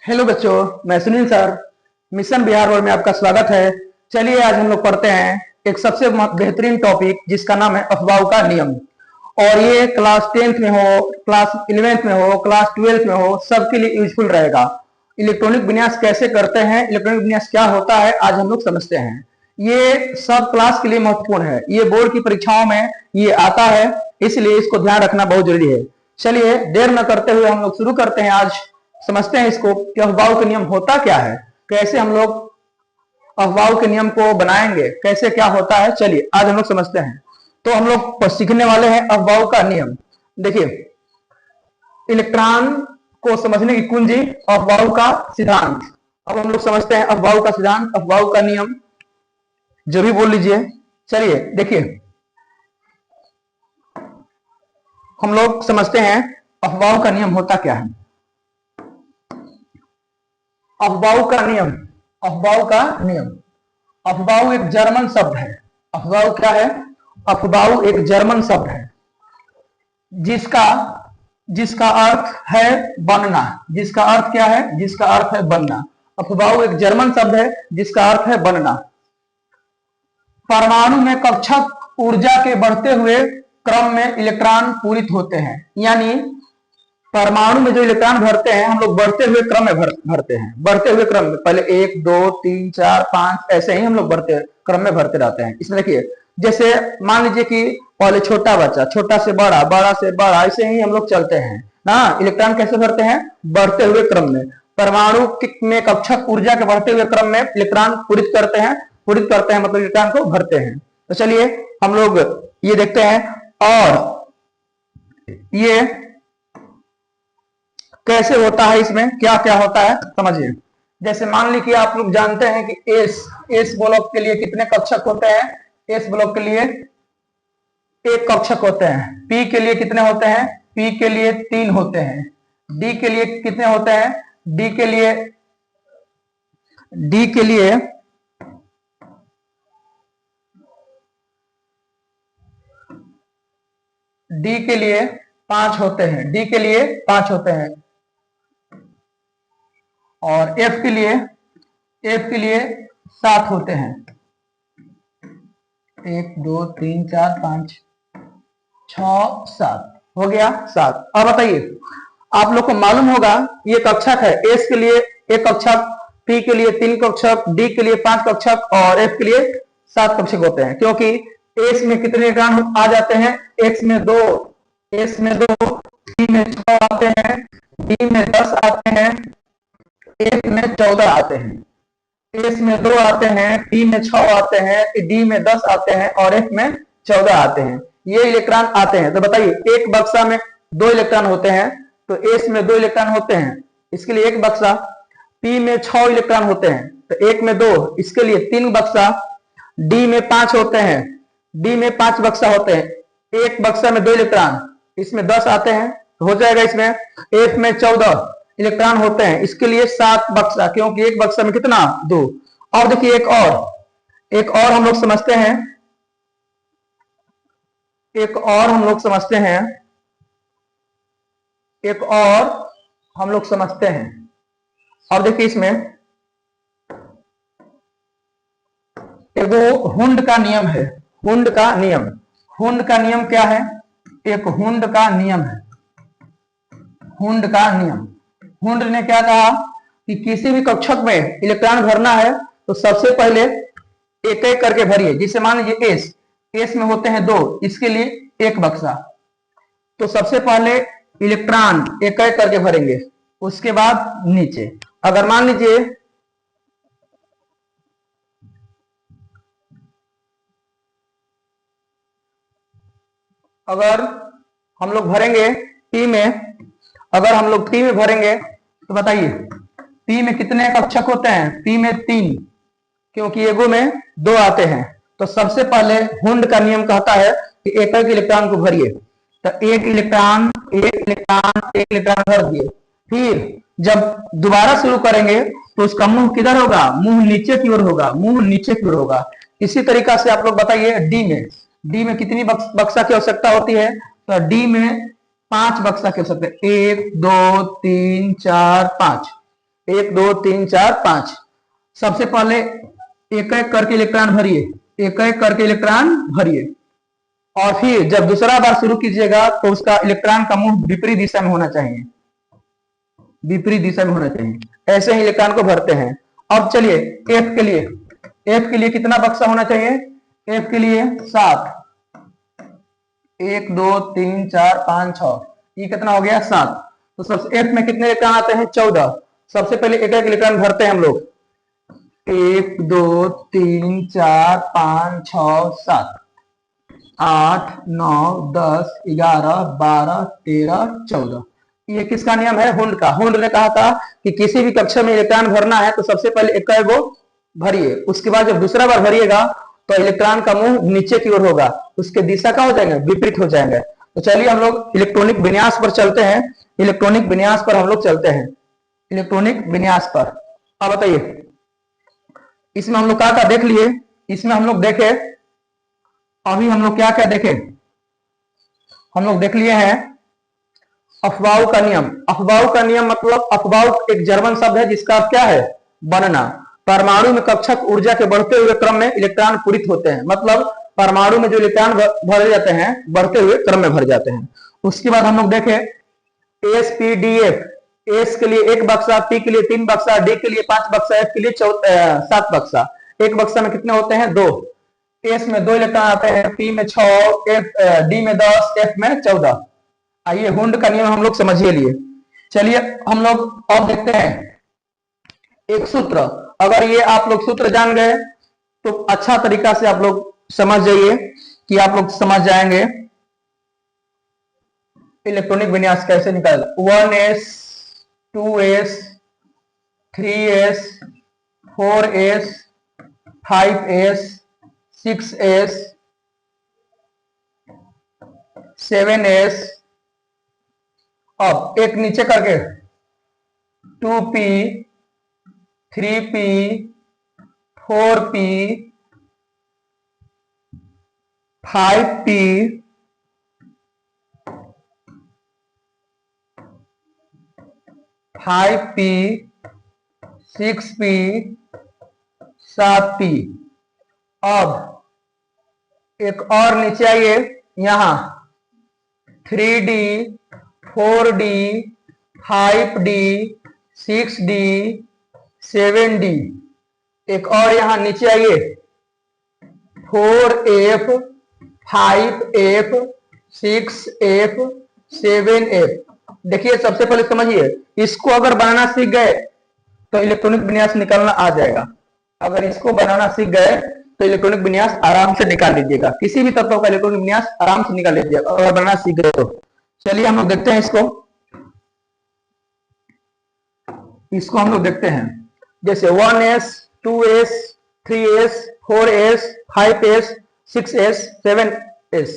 Hello बच्चों, मैं Sunil sir mission Bihar world में आपका स्वागत है। चलिए आज हम लोग पढ़ते हैं एक सबसे बेहतरीन टॉपिक जिसका नाम है अफवाहों का नियम। और ये क्लास 10th में हो, क्लास 11th में हो, क्लास 12th में हो, सबके लिए यूजफुल रहेगा। इलेक्ट्रॉनिक विन्यास कैसे करते हैं, इलेक्ट्रॉनिक विन्यास क्या होता है, आज हम लोग समझते हैं। ये सब क्लास के लिए महत्वपूर्ण है, ये बोर्ड की परीक्षाओं में ये आता है, इसलिए इसको ध्यान रखना बहुत जरूरी है। चलिए देर न करते हुए हम लोग शुरू करते हैं। आज समझते हैं इसको कि अफवाहों के नियम होता क्या है, कैसे हम लोग अफवाहों के नियम को बनाएंगे, कैसे क्या होता है। चलिए आज हम लोग समझते हैं। तो हम लोग सीखने वाले हैं अफवाहों का नियम। देखिए, इलेक्ट्रॉन को समझने की कुंजी अफवाहों का सिद्धांत। अब हम लोग समझते हैं अफवाहों का सिद्धांत, अफवाहों का नियम, जो भी बोल लीजिए। चलिए देखिए, हम लोग समझते हैं अफवाहों का नियम होता क्या है। अफवाहों का नियम, अफवाहों का नियम, अफवाह एक जर्मन शब्द है। अफवाह क्या है? अफवाह एक जर्मन शब्द है जिसका जिसका अर्थ है बनना। जिसका अर्थ क्या है? जिसका अर्थ है बनना। अफवाह एक जर्मन शब्द है जिसका अर्थ है बनना। परमाणु में कक्षक ऊर्जा के बढ़ते हुए क्रम में इलेक्ट्रॉन पूरित होते हैं। यानी परमाणु में जो इलेक्ट्रॉन भरते हैं, हम लोग बढ़ते हुए क्रम में भरते हैं। बढ़ते हुए क्रम में पहले 1 2 3 4 5 ऐसे ही हम लोग बढ़ते क्रम में भरते रहते हैं। इसमें देखिए, जैसे मान लीजिए कि पहले छोटा बच्चा, छोटा से बड़ा, बड़ा से बड़ा, ऐसे ही हम लोग चलते हैं ना। इलेक्ट्रॉन कैसे भरते हैं? बढ़ते हुए क्रम में। परमाणु में कक्षक ऊर्जा के बढ़ते हुए क्रम में इलेक्ट्रॉन पूरित करते हैं। पूरित करते हैं मतलब इलेक्ट्रॉन को भरते हैं। तो चलिए हम लोग ये देखते हैं और ये कैसे होता है, इसमें क्या क्या होता है समझिए। जैसे मान लीजिए आप लोग जानते हैं कि एस ब्लॉक के लिए कितने कक्षक होते हैं? एस ब्लॉक के लिए एक कक्षक होते हैं। पी के लिए कितने होते हैं? पी के लिए 3 होते हैं। डी के लिए कितने होते हैं? डी के लिए डी के लिए डी के लिए 5 होते हैं। डी के लिए 5 होते हैं। और एफ के लिए 7 होते हैं। 1 2 3 4 5 6 7 हो गया 7। अब बताइए, आप लोग को मालूम होगा ये कक्षक है। एस के लिए एक कक्षक, पी के लिए 3 कक्षक, डी के लिए 5 कक्षक और एफ के लिए 7 कक्षक होते हैं। क्योंकि एस में कितने इलेक्ट्रॉन आ जाते हैं? एक्स में 2, एस में 2, पी में 6 आते हैं, डी में 10 आते हैं, एफ में 14 आते हैं। एस में 2 आते हैं, पी में 6 आते हैं, डी में 10 आते हैं और एफ में 14 आते हैं। ये इलेक्ट्रॉन आते हैं। तो बताइए, एक बक्सा में 2 इलेक्ट्रॉन होते हैं, तो एस में 2 इलेक्ट्रॉन होते हैं, इसके लिए एक बक्सा। पी में 6 इलेक्ट्रॉन होते हैं, तो 1 में 2, इसके लिए 3 बक्सा। डी में 5 होते हैं, डी में 5 बक्सा होते हैं। एक बक्सा में 2 इलेक्ट्रॉन, इसमें 10 आते हैं, तो हो जाएगा इसमें। एफ में 14 इलेक्ट्रॉन होते हैं, इसके लिए 7 बक्सा, क्योंकि एक बक्सा में कितना? 2। और देखिए एक और हम लोग समझते हैं। एक और हम लोग समझते हैं। एक और हम लोग समझते हैं। और देखिए, इसमें एगो हुंड का नियम है। हुंड का नियम, हुंड का नियम क्या है? एक हुंड का नियम है। हुंड का नियम, हुंड ने क्या कहा कि किसी भी कक्षक में इलेक्ट्रॉन भरना है तो सबसे पहले एक एक करके भरिए। जिसे मान लीजिए एस में होते हैं 2, इसके लिए एक बक्सा, तो सबसे पहले इलेक्ट्रॉन एक एक करके भरेंगे, उसके बाद नीचे। अगर मान लीजिए अगर हम लोग भरेंगे पी में, अगर हम लोग पी में भरेंगे तो बताइए पी में कितने कक्षक होते हैं? पी में 3, क्योंकि एगो में 2 आते हैं। तो सबसे पहले हुंड का नियम कहता है कि एक एक इलेक्ट्रॉन को भरिए। तो एक इलेक्ट्रॉन भर दिए। फिर जब दोबारा शुरू करेंगे तो उसका मुंह किधर होगा? मुंह नीचे की ओर होगा, मुंह नीचे की ओर होगा। इसी तरीका से आप लोग बताइए डी में कितनी बक्सा की आवश्यकता होती है? तो डी में 5 बक्सा की आवश्यकता है। 1 2 3 4 5। 1 2 3 4 5। सबसे पहले एक एक करके इलेक्ट्रॉन भरिए, एक एक करके इलेक्ट्रॉन भरिए, और फिर जब दूसरा बार शुरू कीजिएगा तो उसका इलेक्ट्रॉन का मुंह विपरीत दिशा में होना चाहिए, विपरीत दिशा में होना चाहिए। ऐसे ही इलेक्ट्रॉन को भरते हैं। अब चलिए एफ के लिए, एफ के लिए कितना बक्सा होना चाहिए? एफ के लिए 7, 1 2 3 4 5 6, ये कितना हो गया? 7। तो सबसे एफ में कितने इलेक्ट्रॉन आते हैं? 14। सबसे पहले एक एक इलेक्ट्रॉन भरते हैं हम लोग, 1 2 3 4 5 6 7 8 9 10 11 12 13 14। ये किसका नियम है? हुंड का। हुंड ने कहा था कि किसी भी कक्षा में इलेक्ट्रॉन भरना है तो सबसे पहले एक वो भरिए, उसके बाद जब दूसरा बार भरिएगा तो इलेक्ट्रॉन का मुंह नीचे की ओर होगा, उसके दिशा का हो जाएंगे, विपरीत हो जाएंगे। तो चलिए हम लोग इलेक्ट्रॉनिक विन्यास पर चलते हैं, इलेक्ट्रॉनिक विन्यास पर हम लोग चलते हैं, इलेक्ट्रॉनिक विन्यास पर। अब बताइए इसमें हम लोग क्या देख लिए? इसमें हम लोग देखे, अभी हम लोग क्या क्या देखे? हम लोग देख लिए हैं अफबाउ का नियम। अफबाउ का नियम मतलब, अफबाउ एक जर्मन शब्द है जिसका अर्थ क्या है? बनना। परमाणु में कक्षक ऊर्जा के बढ़ते हुए क्रम में इलेक्ट्रॉन पूरित होते हैं, मतलब परमाणु में जो इलेक्ट्रॉन भरे जाते हैं बढ़ते हुए क्रम में भर जाते हैं। उसके बाद हम लोग देखे S P D F, S के लिए 1 बक्सा, पी के लिए 3 बक्सा, डी के लिए 5 बक्सा, एफ के लिए 7 बक्सा। एक बक्सा में कितने होते हैं? 2। एस में 2 इलेक्ट्रॉन आते हैं, पी में 6, एफ डी में 10, एफ में 14। आइए हुंड का नियम हम लोग समझिए लिए। चलिए हम लोग अब देखते हैं एक सूत्र। अगर ये आप लोग सूत्र जान गए तो अच्छा तरीका से आप लोग समझ जाइए कि आप लोग समझ जाएंगे इलेक्ट्रॉनिक विन्यास कैसे निकाल। 1s 2s 3s 4s 5s 6s 7s, अब एक नीचे करके 2p 3p 4p 5p 5p 6p 7p। अब एक और नीचे आइए, यहां 3d 4d 5d 6d 7d। एक और यहां नीचे आइए 4f 5f 6f 7f। देखिए सबसे पहले समझिए, इसको अगर बनाना सीख गए तो इलेक्ट्रॉनिक विन्यास निकालना आ जाएगा। अगर इसको बनाना सीख गए तो इलेक्ट्रॉनिक विन्यास आराम से निकाल लीजिएगा, किसी भी तत्व का इलेक्ट्रॉनिक विन्यास आराम से निकाल लीजिएगा अगर बनाना सीख गए तो। चलिए हम लोग देखते हैं इसको हम लोग देखते हैं। जैसे 1s 2s 3s 4s 5s 6s 7s।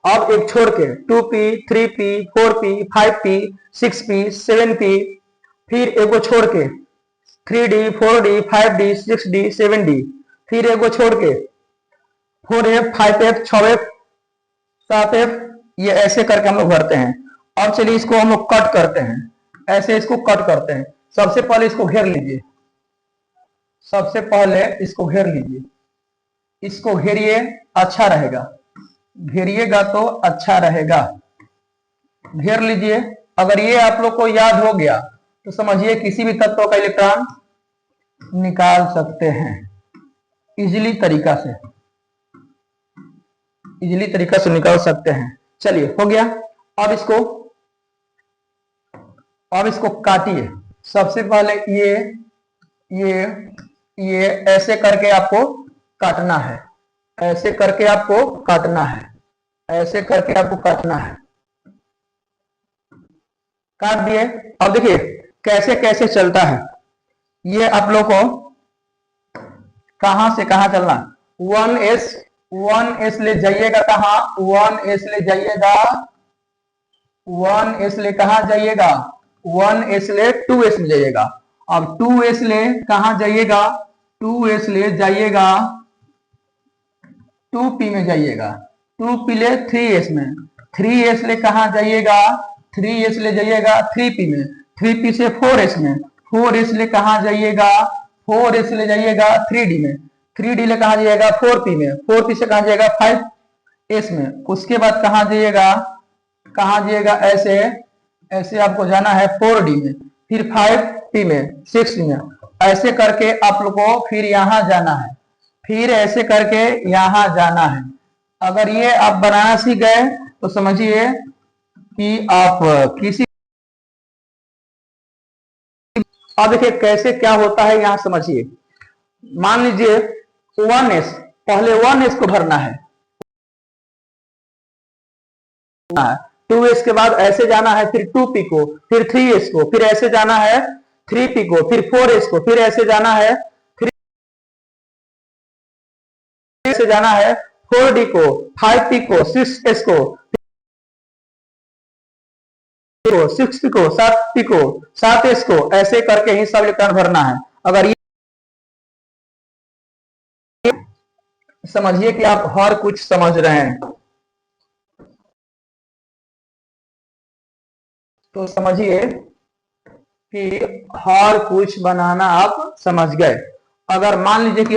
अब एक छोड़ के 2p 3p 4p 5p 6p 7p, फिर एगो छोड़ के 3d 4d 5d 6d 7d, फिर एगो छोड़ के 4f 5f 6f 7f। ये ऐसे करके हम लोग भरते हैं। अब चलिए इसको हम लोग कट करते हैं, ऐसे इसको कट करते हैं। सबसे पहले इसको घेर लीजिए, सबसे पहले इसको घेर लीजिए, इसको घेरिए, अच्छा रहेगा, घेरिएगा तो अच्छा रहेगा। घेर लीजिए। अगर ये आप लोग को याद हो गया तो समझिए किसी भी तत्व का इलेक्ट्रॉन निकाल सकते हैं इजीली तरीका से, इजीली तरीका से निकाल सकते हैं। चलिए हो गया। अब इसको काटिए। सबसे पहले ये ऐसे करके आपको काटना है, ऐसे करके आपको काटना है, ऐसे करके आपको काटना है। काट दिए। अब देखिए कैसे कैसे चलता है ये। आप लोग को कहां से कहां चलना? 1s ले जाइएगा कहां? 1s ले जाइएगा, 1s ले कहां जाइएगा? 1s ले 2s में जाइएगा। अब 2s ले कहां जाइएगा? 2s ले जाइएगा 2p में जाइएगा, 2p ले 3s में, 3s ले कहां जाइएगा? 3s ले जाइएगा 3p में, 3p से 4s में, 4 इसलिए कहाँ जाइएगा, 4 इसलिए जाइएगा 3D में, 3D ले कहाँ जाइएगा 4P में, 4P से कहाँ जाइएगा 5S में, उसके बाद कहाँ जाइएगा ऐसे ऐसे आपको जाना है 4D में, फिर 5P में, 6 में, ऐसे करके आप लोग को फिर यहाँ जाना है, फिर ऐसे करके यहाँ जाना है। अगर ये आप बनाना सीख गए तो समझिए कि आप किसी, अब देखिए कैसे क्या होता है यहाँ समझिए। मान लीजिए 1s, पहले 1s को भरना है, 2s के बाद ऐसे जाना है, फिर 2p को, फिर 3s को, फिर ऐसे जाना है 3p को, फिर 4s को, फिर ऐसे जाना है 3 से जाना है 4d को, 5p को, 6s को, 6p को, 7p को, 7s को, ऐसे करके ही सब इलेक्ट्रॉन भरना है। अगर ये समझिए कि आप हर कुछ समझ रहे हैं, तो समझिए कि हर कुछ बनाना आप समझ गए। अगर मान लीजिए कि